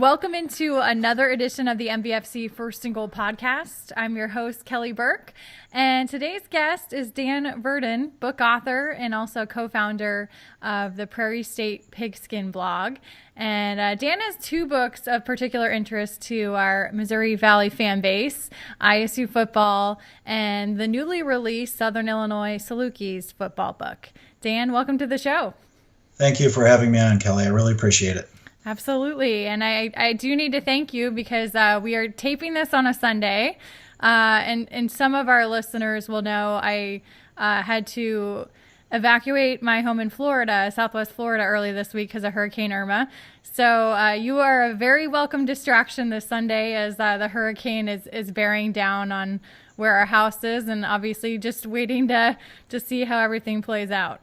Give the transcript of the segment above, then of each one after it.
Welcome into another edition of the MVFC First and Goal podcast. I'm your host, Kelly Burke, and today's guest is Dan Verdun, book author and also co-founder of the Prairie State Pigskin blog. And Dan has two books of particular interest to our Missouri Valley fan base, ISU football, and the newly released Southern Illinois Salukis football book. Dan, welcome to the show. Thank you for having me on, Kelly. I really appreciate it. Absolutely. And I do need to thank you because we are taping this on a Sunday. And some of our listeners will know I had to evacuate my home in Florida, Southwest Florida, early this week because of Hurricane Irma. So you are a very welcome distraction this Sunday as the hurricane is bearing down on where our house is, and obviously just waiting to see how everything plays out.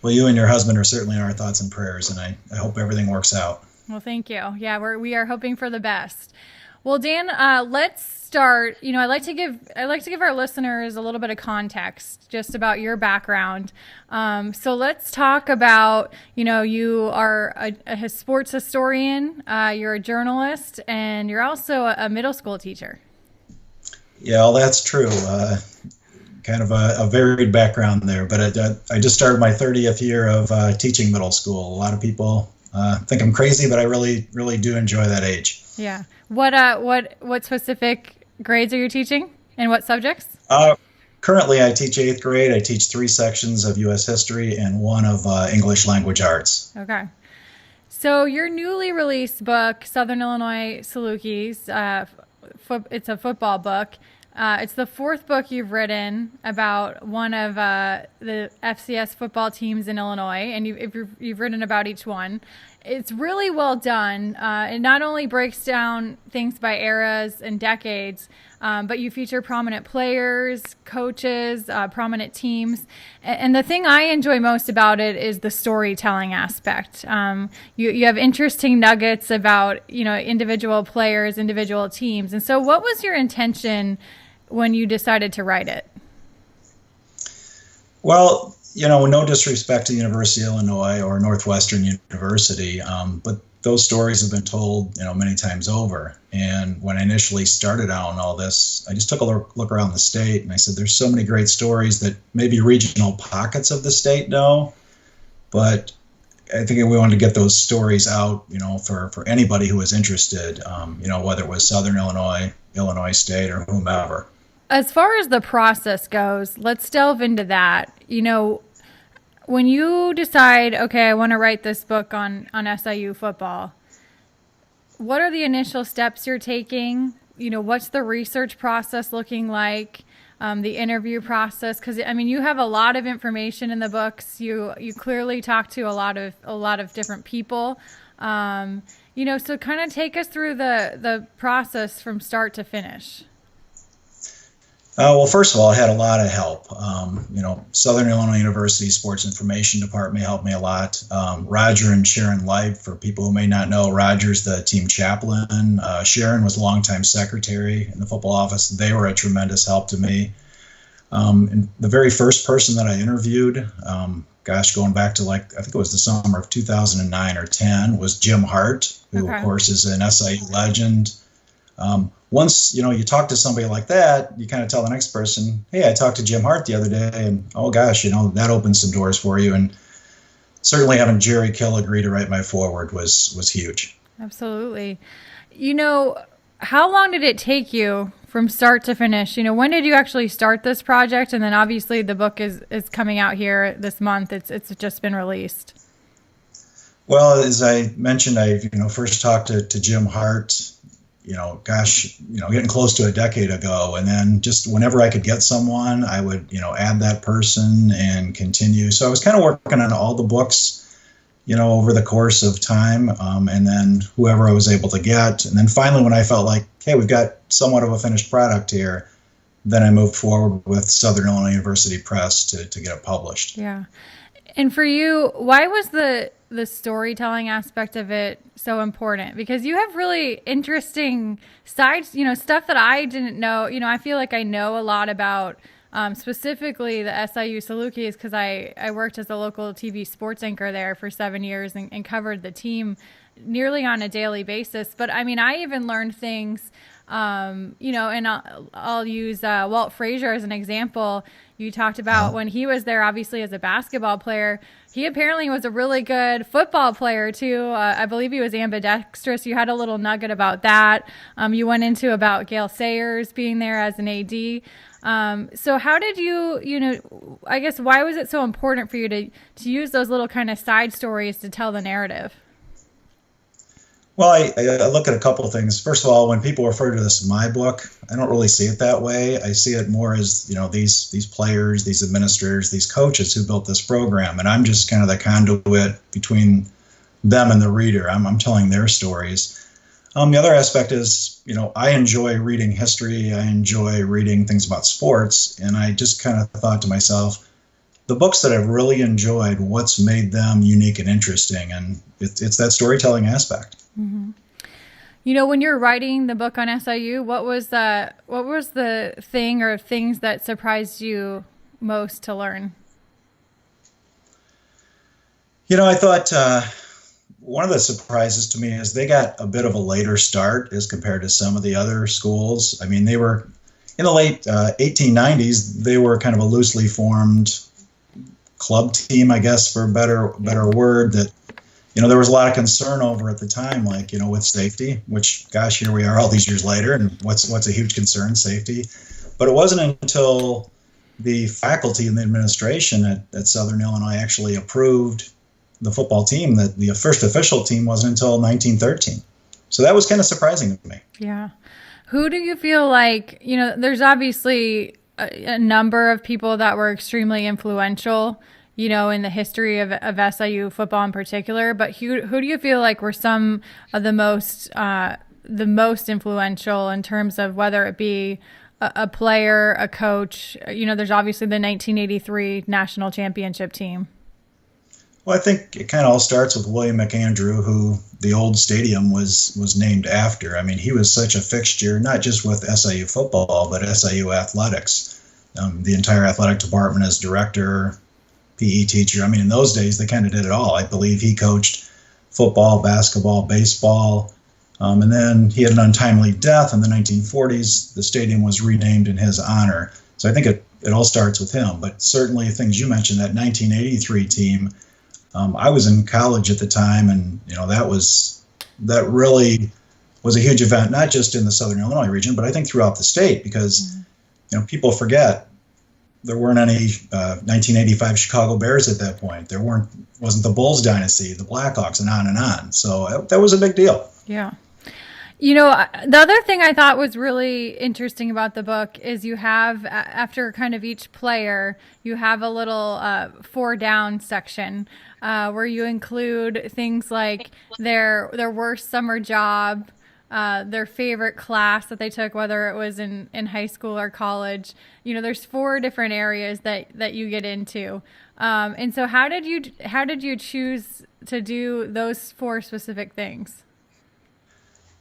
Well, you and your husband are certainly in our thoughts and prayers, and I hope everything works out. Well, thank you. Yeah, we are hoping for the best. Well, Dan, let's start. I like to give our listeners a little bit of context just about your background. So let's talk about, you are a sports historian, you're a journalist, and you're also a middle school teacher. Yeah, well, that's true. Kind of a varied background there, but I just started my 30th year of teaching middle school. A lot of people think I'm crazy, but I really, really do enjoy that age. Yeah. What specific grades are you teaching, and what subjects? Currently, I teach 8th grade. I teach 3 sections of U.S. history and 1 of English language arts. Okay. So your newly released book, Southern Illinois Salukis, it's a football book. It's the 4th book you've written about one of the FCS football teams in Illinois, and you've written about each one. It's really well done. It not only breaks down things by eras and decades, but you feature prominent players, coaches, prominent teams. And the thing I enjoy most about it is the storytelling aspect. You have interesting nuggets about individual players, individual teams. And so what was your intention when you decided to write it? Well, no disrespect to University of Illinois or Northwestern University, but those stories have been told, many times over. And when I initially started out on all this, I just took a look around the state, and I said, there's so many great stories that maybe regional pockets of the state know, but I think we wanted to get those stories out, for anybody who was interested, whether it was Southern Illinois, Illinois State, or whomever. As far as the process goes, let's delve into that. When you decide, okay, I want to write this book on SIU football, what are the initial steps you're taking? What's the research process looking like? The interview process? Because you have a lot of information in the books. You clearly talk to a lot of different people. So kind of take us through the process from start to finish. Well, first of all, I had a lot of help. Southern Illinois University Sports Information Department helped me a lot. Roger and Sharon Leib, for people who may not know, Roger's the team chaplain. Sharon was a longtime secretary in the football office. They were a tremendous help to me. And the very first person that I interviewed, going back to I think it was the summer of 2009 or 10, was Jim Hart, who of course is an SIU legend. Once, you talk to somebody like that, you kind of tell the next person, hey, I talked to Jim Hart the other day, and oh gosh, that opened some doors for you. And certainly having Jerry Kill agree to write my foreword was huge. Absolutely. How long did it take you from start to finish? When did you actually start this project? And then obviously the book is coming out here this month. It's just been released. Well, as I mentioned, I first talked to Jim Hart, getting close to a decade ago. And then just whenever I could get someone, I would, add that person and continue. So I was kind of working on all the books, over the course of time. And then whoever I was able to get. And then finally, when I felt like, hey, we've got somewhat of a finished product here, then I moved forward with Southern Illinois University Press to get it published. Yeah. And for you, why was the storytelling aspect of it so important? Because you have really interesting sides, stuff that I didn't know. I feel like I know a lot about specifically the SIU Salukis because I worked as a local TV sports anchor there for 7 years and covered the team nearly on a daily basis. But I mean, I even learned things, you know, and I'll use Walt Frazier as an example. You talked about when he was there, obviously, as a basketball player. He apparently was a really good football player, too. I believe he was ambidextrous. You had a little nugget about that. You went into about Gail Sayers being there as an AD. So how did you know, I guess, why was it so important for you to use those little kind of side stories to tell the narrative? Well, I look at a couple of things. First of all, when people refer to this as my book, I don't really see it that way. I see it more as, you know, these players, these administrators, these coaches who built this program, and I'm just kind of the conduit between them and the reader. I'm telling their stories. The other aspect is, you know, I enjoy reading history. I enjoy reading things about sports, and I just kind of thought to myself, the books that I've really enjoyed, what's made them unique and interesting, and it's that storytelling aspect. Mm-hmm. You know, when you're writing the book on SIU, what was the thing or things that surprised you most to learn? You know, I thought one of the surprises to me is they got a bit of a later start as compared to some of the other schools. I mean, they were in the late 1890s. They were kind of a loosely formed club team, I guess, for a better word, that, you know, there was a lot of concern over at the time, like, you know, with safety, which, gosh, here we are all these years later, and what's a huge concern, safety. But it wasn't until the faculty and the administration at Southern Illinois actually approved the football team that the first official team wasn't until 1913. So that was kind of surprising to me. Yeah. Who do you feel like, you know, there's obviously a number of people that were extremely influential, you know, in the history of SIU football in particular, but who do you feel like were some of the most influential in terms of whether it be a player, a coach? You know, there's obviously the 1983 national championship team. Well, I think it kind of all starts with William McAndrew, who the old stadium was named after. I mean, he was such a fixture, not just with SIU football, but SIU athletics. The entire athletic department as director, PE teacher. I mean, in those days, they kind of did it all. I believe he coached football, basketball, baseball. And then he had an untimely death in the 1940s. The stadium was renamed in his honor. So I think it all starts with him. But certainly things you mentioned, that 1983 team, I was in college at the time, and, you know, that really was a huge event, not just in the Southern Illinois region, but I think throughout the state, because, you know, people forget there weren't any 1985 Chicago Bears at that point. There wasn't the Bulls dynasty, the Blackhawks, and on and on. So that was a big deal. Yeah. You know, the other thing I thought was really interesting about the book is you have, after kind of each player, you have a little 4 down section where you include things like their worst summer job, their favorite class that they took, whether it was in high school or college. You know, there's 4 different areas that you get into. And so how did you choose to do those 4 specific things?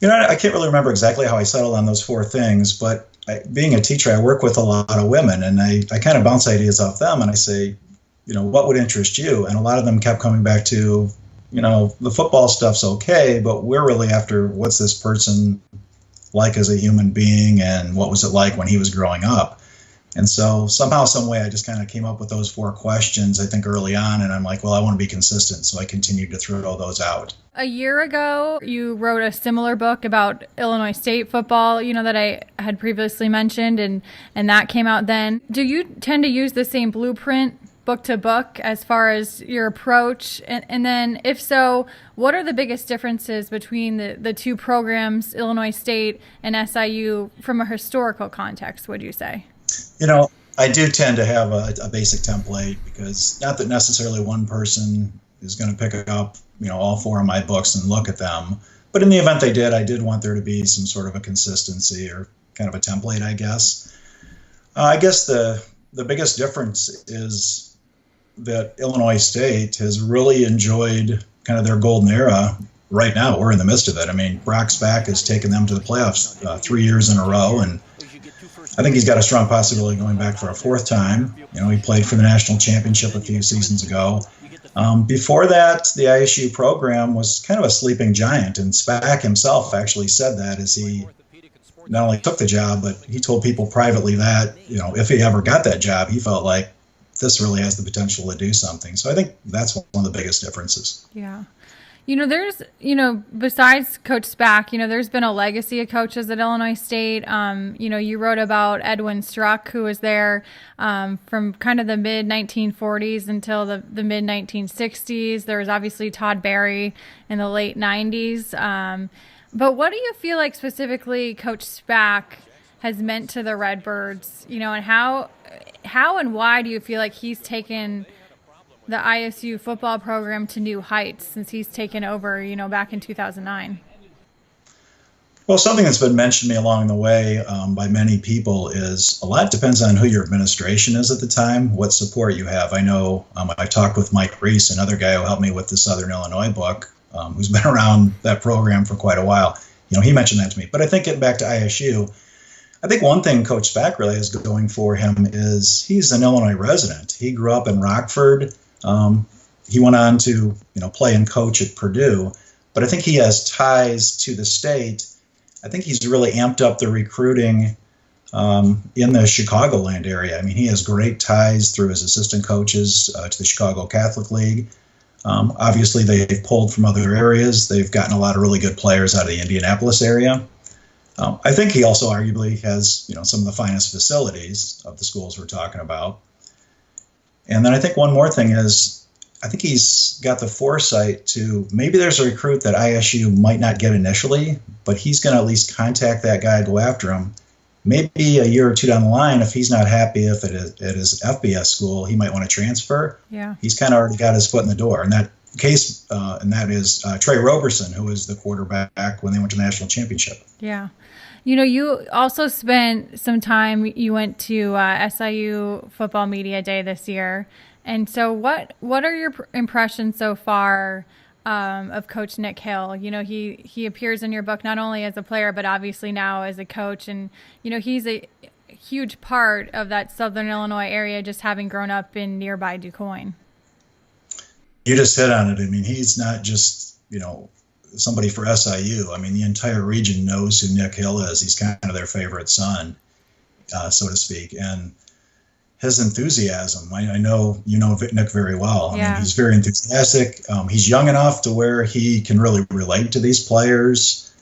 You know, I can't really remember exactly how I settled on those 4 things, but being a teacher, I work with a lot of women, and I kind of bounce ideas off them, and I say, you know, what would interest you? And a lot of them kept coming back to, you know, the football stuff's okay, but we're really after what's this person like as a human being, and what was it like when he was growing up? And so somehow, some way, I just kind of came up with those 4 questions, I think, early on, and I'm like, well, I want to be consistent, so I continued to throw those out. A year ago, you wrote a similar book about Illinois State football, you know, that I had previously mentioned, and that came out then. Do you tend to use the same blueprint book to book as far as your approach? And then if so, what are the biggest differences between the 2 programs, Illinois State and SIU, from a historical context, would you say? You know, I do tend to have a basic template, because not that necessarily one person is going to pick up, you know, all 4 of my books and look at them. But in the event they did, I did want there to be some sort of a consistency, or kind of a template, I guess. I guess the biggest difference is that Illinois State has really enjoyed kind of their golden era. Right now, we're in the midst of it. I mean, Brock Spack has taken them to the playoffs 3 years in a row, and I think he's got a strong possibility going back for a 4th time. You know, he played for the national championship a few seasons ago. Before that, the ISU program was kind of a sleeping giant, and Spack himself actually said that as he not only took the job, but he told people privately that, if he ever got that job, he felt like this really has the potential to do something. So I think that's one of the biggest differences. Yeah. There's, besides Coach Spack, there's been a legacy of coaches at Illinois State. You wrote about Edwin Struck, who was there from kind of the mid-1940s until the mid-1960s. There was obviously Todd Berry in the late 90s. But what do you feel like specifically Coach Spack has meant to the Redbirds, and how and why do you feel like he's taken the ISU football program to new heights since he's taken over, back in 2009? Well, something that's been mentioned to me along the way by many people is a lot depends on who your administration is at the time, what support you have. I know I talked with Mike Reese, another guy who helped me with the Southern Illinois book, who's been around that program for quite a while. He mentioned that to me. But I think getting back to ISU, I think one thing Coach Spack really has going for him is he's an Illinois resident. He grew up in Rockford. He went on to, play and coach at Purdue, but I think he has ties to the state. I think he's really amped up the recruiting in the Chicagoland area. I mean, he has great ties through his assistant coaches to the Chicago Catholic League. Obviously, they've pulled from other areas. They've gotten a lot of really good players out of the Indianapolis area. I think he also arguably has, some of the finest facilities of the schools we're talking about. And then I think one more thing is, I think he's got the foresight to, maybe there's a recruit that ISU might not get initially, but he's going to at least contact that guy, go after him. Maybe a year or two down the line, if he's not happy at his FBS school, he might want to transfer. Yeah. He's kind of already got his foot in the door. In that case, and that is Trey Roberson, who was the quarterback when they went to the national championship. Yeah. You also spent some time, you went to SIU Football Media Day this year. And so what are your impressions so far of Coach Nick Hill? He appears in your book not only as a player, but obviously now as a coach. And, he's a huge part of that Southern Illinois area, just having grown up in nearby DuQuoin. You just hit on it. I mean, he's not just, somebody for SIU. I mean, the entire region knows who Nick Hill is. He's kind of their favorite son, so to speak. And his enthusiasm, I know Nick very well. I mean, he's very enthusiastic. He's young enough to where he can really relate to these players.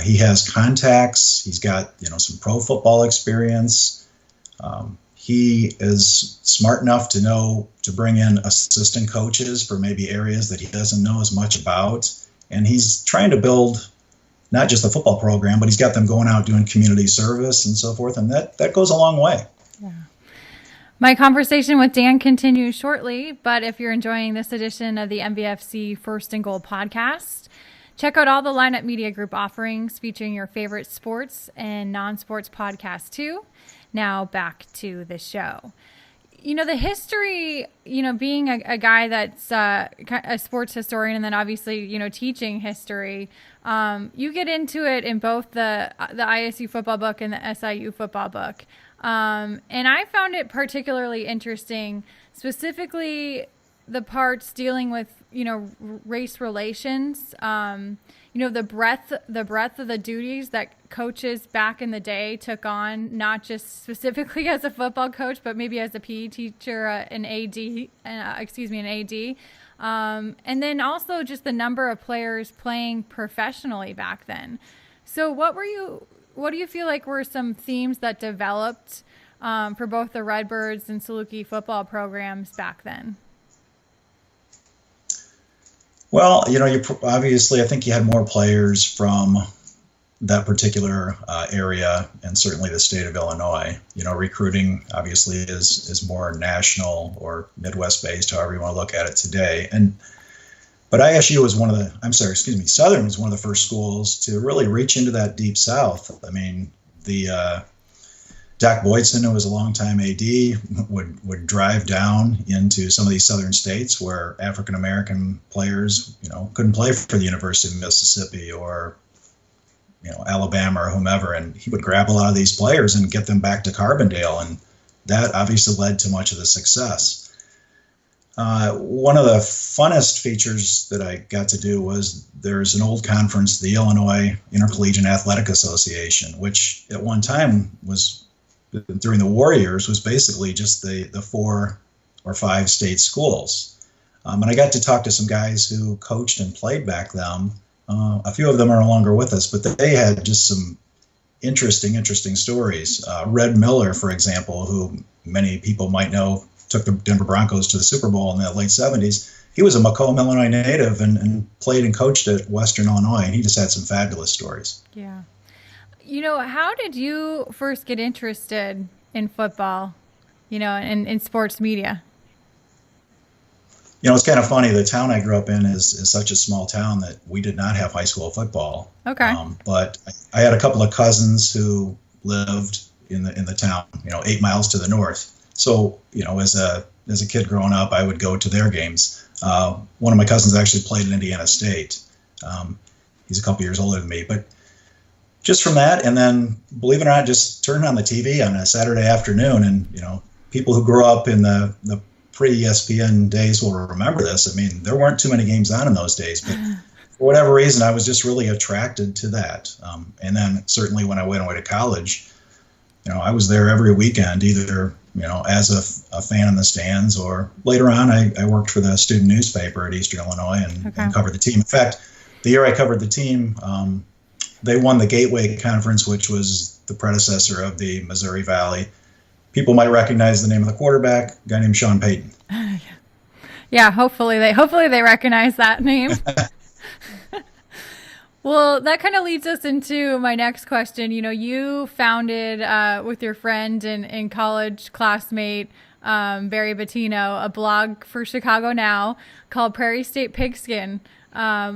He has contacts. He's got, some pro football experience. He is smart enough to know to bring in assistant coaches for maybe areas that he doesn't know as much about. And he's trying to build not just the football program, but he's got them going out doing community service and so forth. And that goes a long way. Yeah. My conversation with Dan continues shortly, but if you're enjoying this edition of the MVFC First and Goal podcast, check out all the Lineup Media Group offerings featuring your favorite sports and non-sports podcasts too. Now back to the show. The history, being a guy that's a sports historian and then obviously, teaching history, you get into it in both the ISU football book and the SIU football book. And I found it particularly interesting, specifically the parts dealing with, race relations, the breadth of the duties that coaches back in the day took on, not just specifically as a football coach, but maybe as a PE teacher, an AD. And then also just the number of players playing professionally back then. So what do you feel like were some themes that developed for both the Redbirds and Saluki football programs back then? Well, obviously, I think you had more players from that particular area, and certainly the state of Illinois. Recruiting obviously is more national or Midwest based, however you want to look at it today. But ISU was Southern was one of the first schools to really reach into that deep South. I mean, the Doc Boydson, who was a longtime AD, would drive down into some of these southern states where African American players, couldn't play for the University of Mississippi or, Alabama or whomever, and he would grab a lot of these players and get them back to Carbondale, and that obviously led to much of the success. One of the funnest features that I got to do was there's an old conference, the Illinois Intercollegiate Athletic Association, which at one time was, during the war years, was basically just the 4 or 5 state schools. And I got to talk to some guys who coached and played back then. A few of them are no longer with us, but they had just some interesting stories. Red Miller, for example, who many people might know, took the Denver Broncos to the Super Bowl in the late 70s. He was a Macomb, Illinois native and played and coached at Western Illinois, and he just had some fabulous stories. Yeah. How did you first get interested in football, and in sports media? It's kind of funny. The town I grew up in is such a small town that we did not have high school football. Okay. But I had a couple of cousins who lived in the town, 8 miles to the north. So, as a kid growing up, I would go to their games. One of my cousins actually played at Indiana State. He's a couple years older than me. But just from that, and then, believe it or not, just turn on the TV on a Saturday afternoon. And, people who grew up in the pre-ESPN days will remember this. I mean, there weren't too many games on in those days. But for whatever reason, I was just really attracted to that. And then certainly when I went away to college, I was there every weekend, either as a fan in the stands, or later on, I worked for the student newspaper at Eastern Illinois and covered the team. In fact, the year I covered the team, they won the Gateway Conference, which was the predecessor of the Missouri Valley. People might recognize the name of the quarterback, a guy named Sean Payton. Yeah, hopefully they recognize that name. Well, that kind of leads us into my next question. You founded with your friend and college classmate, Barry Bettino, a blog for Chicago Now called Prairie State Pigskin,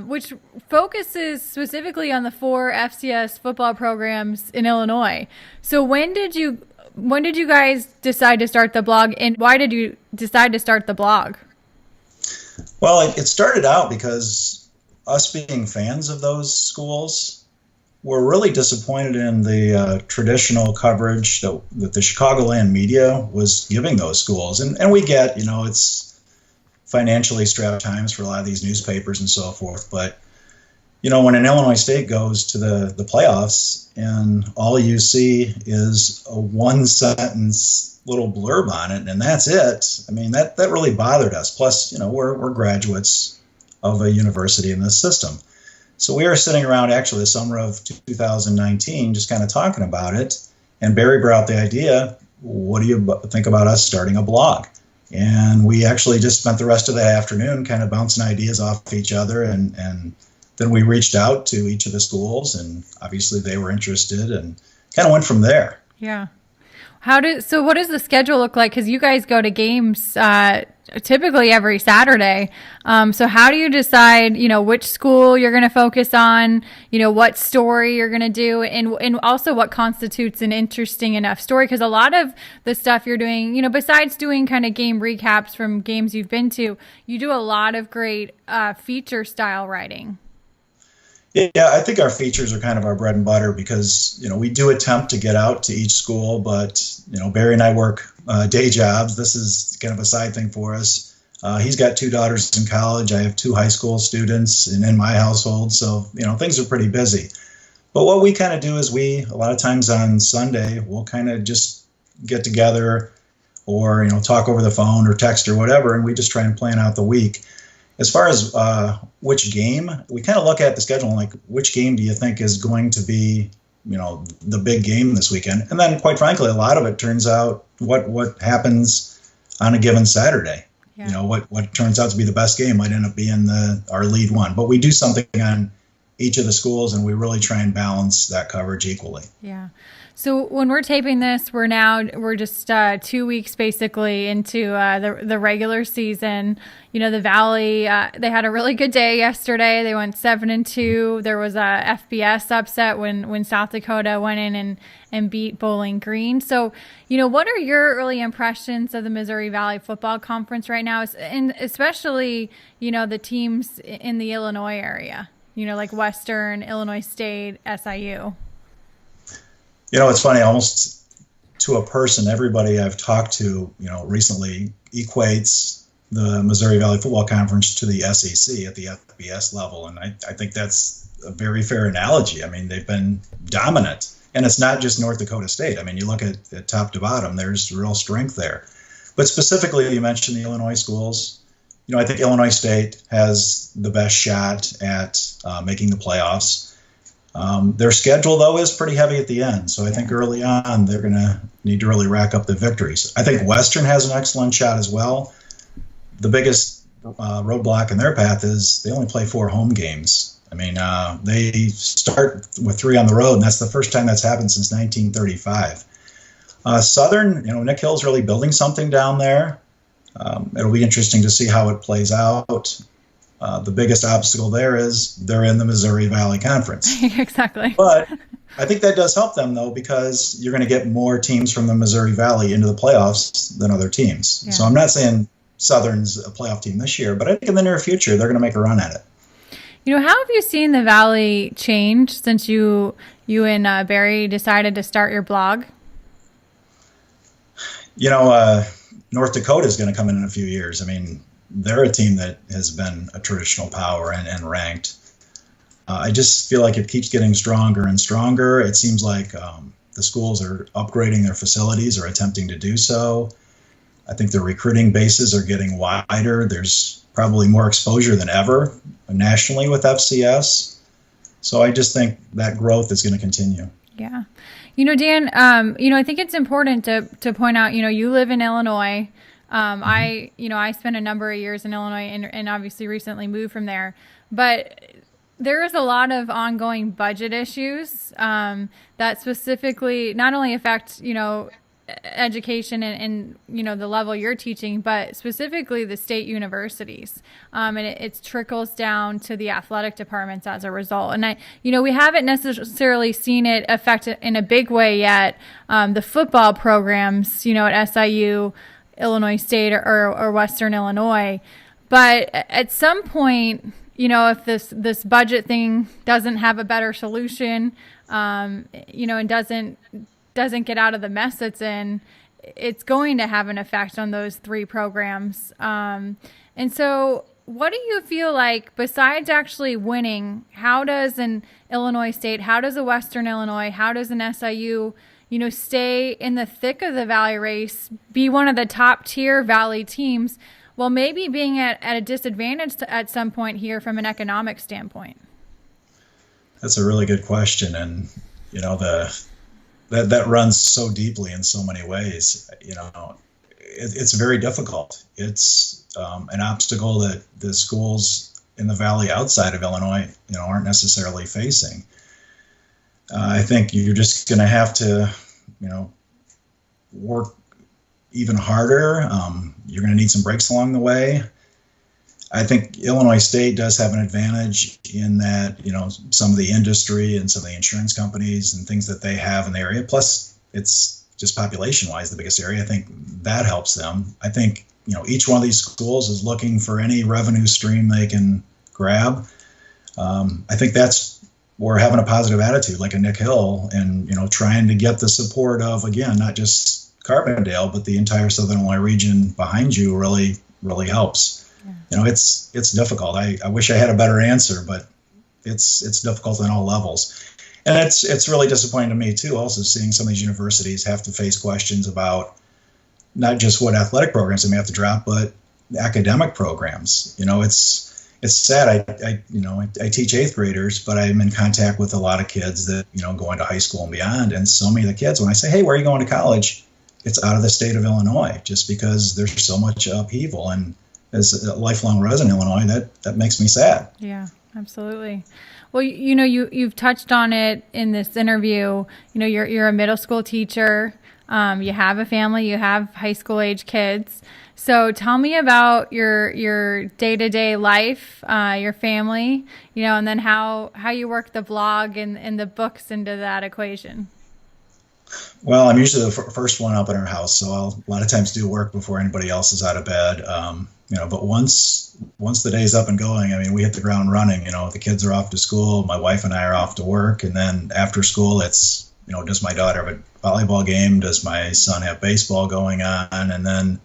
which focuses specifically on the 4 FCS football programs in Illinois. So when did you guys decide to start the blog, and why did you decide to start the blog? Well, it started out because us being fans of those schools, we're really disappointed in the traditional coverage that the Chicagoland media was giving those schools. And we get, it's financially strapped times for a lot of these newspapers and so forth. But, when an Illinois State goes to the playoffs and all you see is a 1-sentence little blurb on it, and that's it, I mean, that really bothered us. Plus, we're graduates of a university in this system. So we were sitting around actually the summer of 2019 just kind of talking about it, and Barry brought the idea, what do you think about us starting a blog? And we actually just spent the rest of that afternoon kind of bouncing ideas off each other, and then we reached out to each of the schools, and obviously they were interested, and kind of went from there. Yeah. So what does the schedule look like? Because you guys go to games typically every Saturday. So how do you decide, which school you're going to focus on, what story you're going to do, and also what constitutes an interesting enough story? Because a lot of the stuff you're doing, besides doing kind of game recaps from games you've been to, you do a lot of great feature style writing. Yeah, I think our features are kind of our bread and butter because, we do attempt to get out to each school, but, Barry and I work day jobs. This is kind of a side thing for us. He's got 2 daughters in college. I have 2 high school students in my household. So, things are pretty busy. But what we kind of do is a lot of times on Sunday, we'll kind of just get together or, talk over the phone or text or whatever, and we just try and plan out the week. As far as which game, we kind of look at the schedule and like, which game do you think is going to be, the big game this weekend? And then, quite frankly, a lot of it turns out what happens on a given Saturday. Yeah. What turns out to be the best game might end up being our lead one. But we do something on each of the schools, and we really try and balance that coverage equally. Yeah. So when we're taping this, we're just 2 weeks basically into the regular season. The Valley, they had a really good day yesterday. They went 7-2. There was a FBS upset when South Dakota went in and beat Bowling Green. So, what are your early impressions of the Missouri Valley Football Conference right now, and especially, the teams in the Illinois area, like Western, Illinois State, SIU? It's funny, almost to a person, everybody I've talked to, recently equates the Missouri Valley Football Conference to the SEC at the FBS level. And I think that's a very fair analogy. I mean, they've been dominant. And it's not just North Dakota State. I mean, you look at top to bottom, there's real strength there. But specifically, you mentioned the Illinois schools. I think Illinois State has the best shot at making the playoffs. Their schedule, though, is pretty heavy at the end. So I think early on, they're going to need to really rack up the victories. I think Western has an excellent shot as well. The biggest roadblock in their path is they only play 4 home games. I mean, they start with 3 on the road, and that's the first time that's happened since 1935. Southern, Nick Hill's really building something down there. It'll be interesting to see how it plays out. The biggest obstacle there is they're in the Missouri Valley Conference. Exactly. But I think that does help them, though, because you're going to get more teams from the Missouri Valley into the playoffs than other teams. Yeah. So I'm not saying Southern's a playoff team this year, but I think in the near future, they're going to make a run at it. How have you seen the Valley change since you and Barry decided to start your blog? North Dakota is going to come in a few years. I mean, they're a team that has been a traditional power and ranked. I just feel like it keeps getting stronger and stronger. It seems like the schools are upgrading their facilities or attempting to do so. I think the recruiting bases are getting wider. There's probably more exposure than ever nationally with FCS. So I just think that growth is going to continue. Yeah. Dan, I think it's important to point out, you live in Illinois. I spent a number of years in Illinois and obviously recently moved from there. But there is a lot of ongoing budget issues that specifically not only affect, education and the level you're teaching, but specifically the state universities, and it trickles down to the athletic departments as a result. And we haven't necessarily seen it affect it in a big way yet. The football programs, at SIU, Illinois State, or Western Illinois, but at some point, if this budget thing doesn't have a better solution, and doesn't get out of the mess it's in, it's going to have an effect on those 3 programs. And so what do you feel like, besides actually winning, how does an Illinois State, how does a Western Illinois, how does an SIU, stay in the thick of the Valley race, be one of the top tier Valley teams, while maybe being at a disadvantage at some point here from an economic standpoint? That's a really good question. And, that runs so deeply in so many ways. It's very difficult. It's an obstacle that the schools in the Valley outside of Illinois, aren't necessarily facing. I think you're just going to have to, work even harder. You're going to need some breaks along the way. I think Illinois State does have an advantage in that, some of the industry and some of the insurance companies and things that they have in the area, plus it's just population-wise the biggest area. I think that helps them. I think, each one of these schools is looking for any revenue stream they can grab. I think that's where having a positive attitude like a Nick Hill and, trying to get the support of, again, not just Carbondale, but the entire Southern Illinois region behind you really, really helps. It's difficult. I wish I had a better answer, but it's difficult on all levels. And it's really disappointing to me too, also seeing some of these universities have to face questions about not just what athletic programs they may have to drop, but academic programs. It's sad. I teach 8th graders, but I'm in contact with a lot of kids that, go into high school and beyond. And so many of the kids, when I say, hey, where are you going to college? It's out of the state of Illinois, just because there's so much upheaval. And as a lifelong resident of Illinois, that makes me sad. Yeah, absolutely. Well, you've touched on it in this interview. You're a middle school teacher. You have a family. You have high school age kids. So tell me about your day-to-day life, your family, and then how you work the blog and the books into that equation. Well, I'm usually the first one up in our house, so I'll a lot of times do work before anybody else is out of bed. But once the day's up and going, we hit the ground running. The kids are off to school, my wife and I are off to work, and then after school, it's does my daughter have a volleyball game? Does my son have baseball going on? And then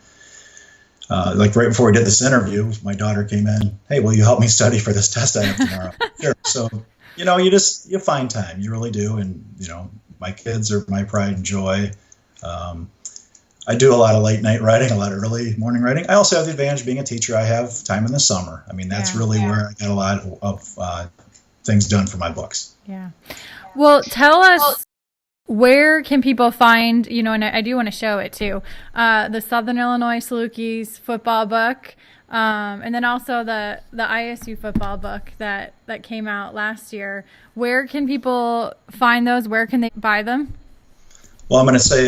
like right before we did this interview, my daughter came in. Hey, will you help me study for this test I have tomorrow? Sure. So, you find time. You really do. And, my kids are my pride and joy. I do a lot of late night writing, a lot of early morning writing. I also have the advantage of being a teacher. I have time in the summer. I mean, that's really where I get a lot of things done for my books. Yeah. Well, tell us, where can people find, and I do want to show it too, the Southern Illinois Salukis football book, and then also the ISU football book that came out last year. Where can people find those? Where can they buy them? Well, I'm going to say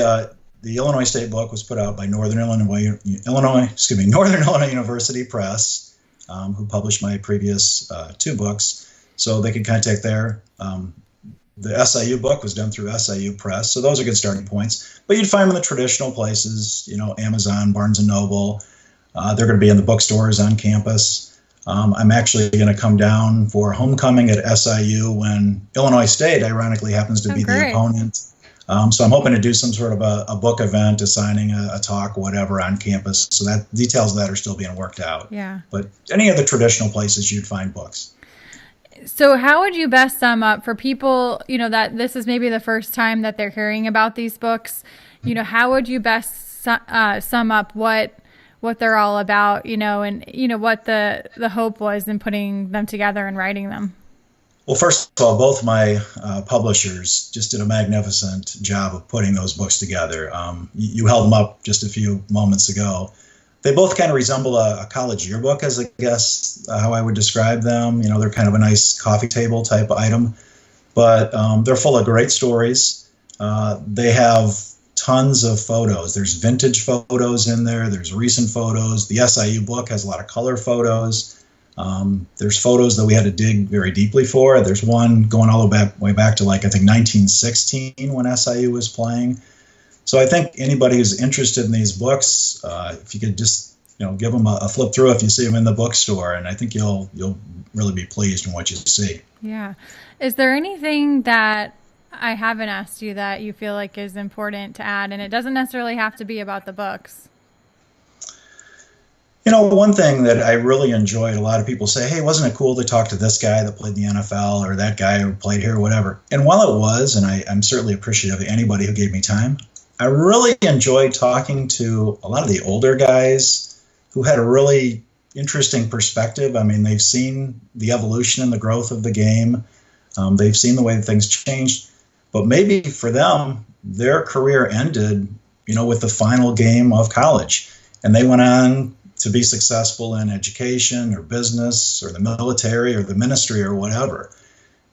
the Illinois State book was put out by Northern Illinois University Press, who published my previous 2 books. So they can contact there. The SIU book was done through SIU Press, so those are good starting points. But you'd find them in the traditional places, Amazon, Barnes & Noble. They're going to be in the bookstores on campus. I'm actually going to come down for homecoming at SIU when Illinois State, ironically, happens to be the opponent. So I'm hoping to do some sort of a book event, a signing, a talk, whatever, on campus. So that details of that are still being worked out. Yeah. But any of the traditional places you'd find books. So how would you best sum up for people, that this is maybe the first time that they're hearing about these books? How would you best sum up what they're all about, and what the hope was in putting them together and writing them? Well, first of all, both my publishers just did a magnificent job of putting those books together. You held them up just a few moments ago. They both kind of resemble a college yearbook, as I guess how I would describe them. They're kind of a nice coffee table type item, but they're full of great stories. They have tons of photos. There's vintage photos in there. There's recent photos. The SIU book has a lot of color photos. There's photos that we had to dig very deeply for. There's one going all the way back to I think 1916 when SIU was playing. So I think anybody who's interested in these books, if you could just give them a flip through if you see them in the bookstore, and I think you'll really be pleased in what you see. Yeah. Is there anything that I haven't asked you that you feel like is important to add? And it doesn't necessarily have to be about the books. One thing that I really enjoyed, a lot of people say, hey, wasn't it cool to talk to this guy that played in the NFL or that guy who played here or whatever? And while it was, and I'm certainly appreciative of anybody who gave me time, I really enjoyed talking to a lot of the older guys who had a really interesting perspective. I mean, they've seen the evolution and the growth of the game. They've seen the way that things changed. But maybe for them, their career ended, with the final game of college. And they went on to be successful in education or business or the military or the ministry or whatever.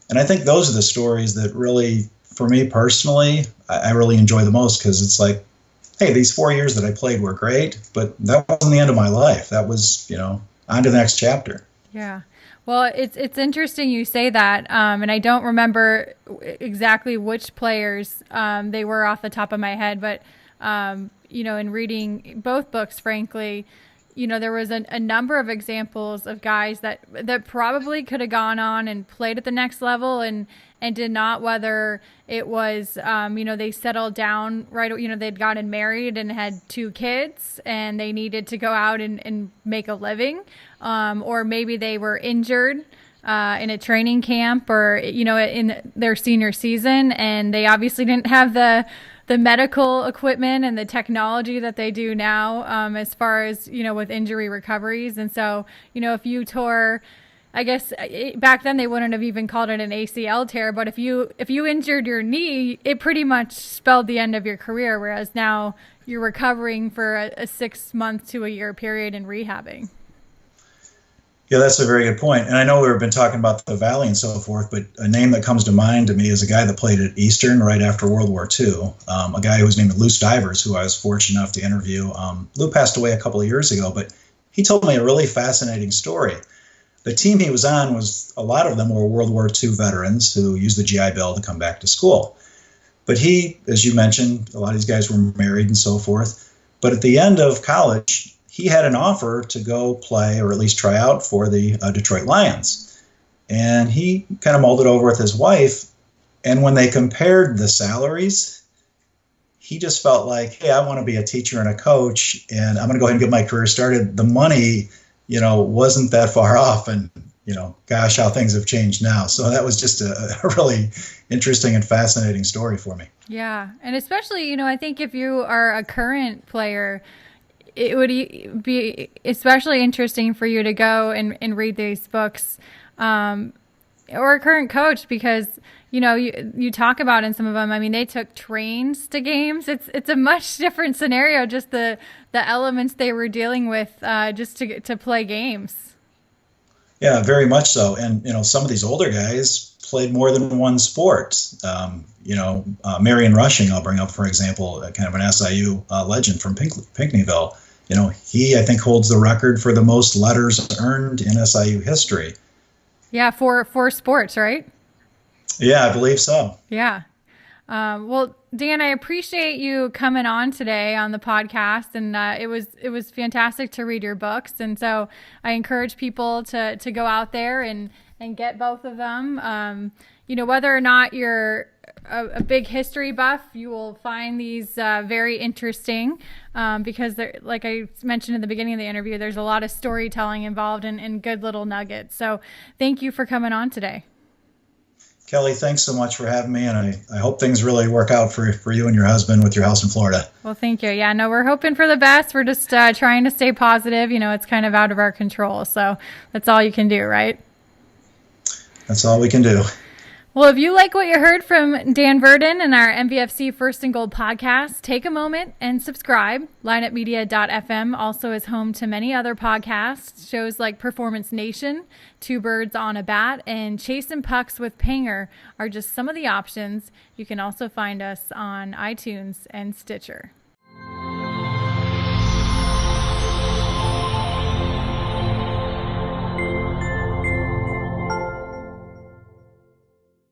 And I think those are the stories that really, for me personally, I really enjoy the most, because it's like, hey, these 4 years that I played were great, but that wasn't the end of my life. That was, on to the next chapter. Yeah. Well, it's interesting you say that, and I don't remember exactly which players they were off the top of my head, but, in reading both books, frankly, there was a number of examples of guys that probably could have gone on and played at the next level and did not, whether it was, they settled down right, they'd gotten married and had 2 kids and they needed to go out and make a living, or maybe they were injured in a training camp or, in their senior season, and they obviously didn't have the medical equipment and the technology that they do now, as far as, with injury recoveries. And so, if you tore, I guess back then they wouldn't have even called it an ACL tear, but if you injured your knee, it pretty much spelled the end of your career. Whereas now you're recovering for a 6 month to a year period and rehabbing. Yeah, that's a very good point. And I know we've been talking about the Valley and so forth, but a name that comes to mind to me is a guy that played at Eastern right after World War II, a guy who was named Lou Stivers, who I was fortunate enough to interview. Lou passed away a couple of years ago, but he told me a really fascinating story. The team he was on a lot of them were World War II veterans who used the GI Bill to come back to school. But he, as you mentioned, a lot of these guys were married and so forth. But at the end of college, he had an offer to go play, or at least try out, for the Detroit Lions. And he kind of mulled it over with his wife. And when they compared the salaries, he just felt like, hey, I want to be a teacher and a coach, and I'm going to go ahead and get my career started. The money, wasn't that far off, and gosh, how things have changed now. So that was just a really interesting and fascinating story for me. Yeah, and especially, I think if you are a current player, it would be especially interesting for you to go and read these books, or a current coach, because you talk about in some of them, I mean, they took trains to games. It's a much different scenario, just the elements they were dealing with just to play games. Yeah, very much so. And some of these older guys played more than one sport. Marion Rushing, I'll bring up, for example, kind of an SIU legend from Pinckneyville. He, I think, holds the record for the most letters earned in SIU history. Yeah, for sports, right? Yeah, I believe so. Yeah. Well, Dan, I appreciate you coming on today on the podcast, and it was fantastic to read your books. And so I encourage people to go out there and get both of them. Whether or not you're a big history buff, you will find these very interesting because, like I mentioned in the beginning of the interview, there's a lot of storytelling involved and good little nuggets. So thank you for coming on today. Kelly, thanks so much for having me, and I hope things really work out for you and your husband with your house in Florida. Well, thank you. Yeah, no, we're hoping for the best. We're just trying to stay positive. It's kind of out of our control, so that's all you can do, right? That's all we can do. Well, if you like what you heard from Dan Verdun and our MVFC First and Goal podcast, take a moment and subscribe. lineupmedia.fm also is home to many other podcasts, shows like Performance Nation, Two Birds on a Bat, and Chasing Pucks with Panger are just some of the options. You can also find us on iTunes and Stitcher.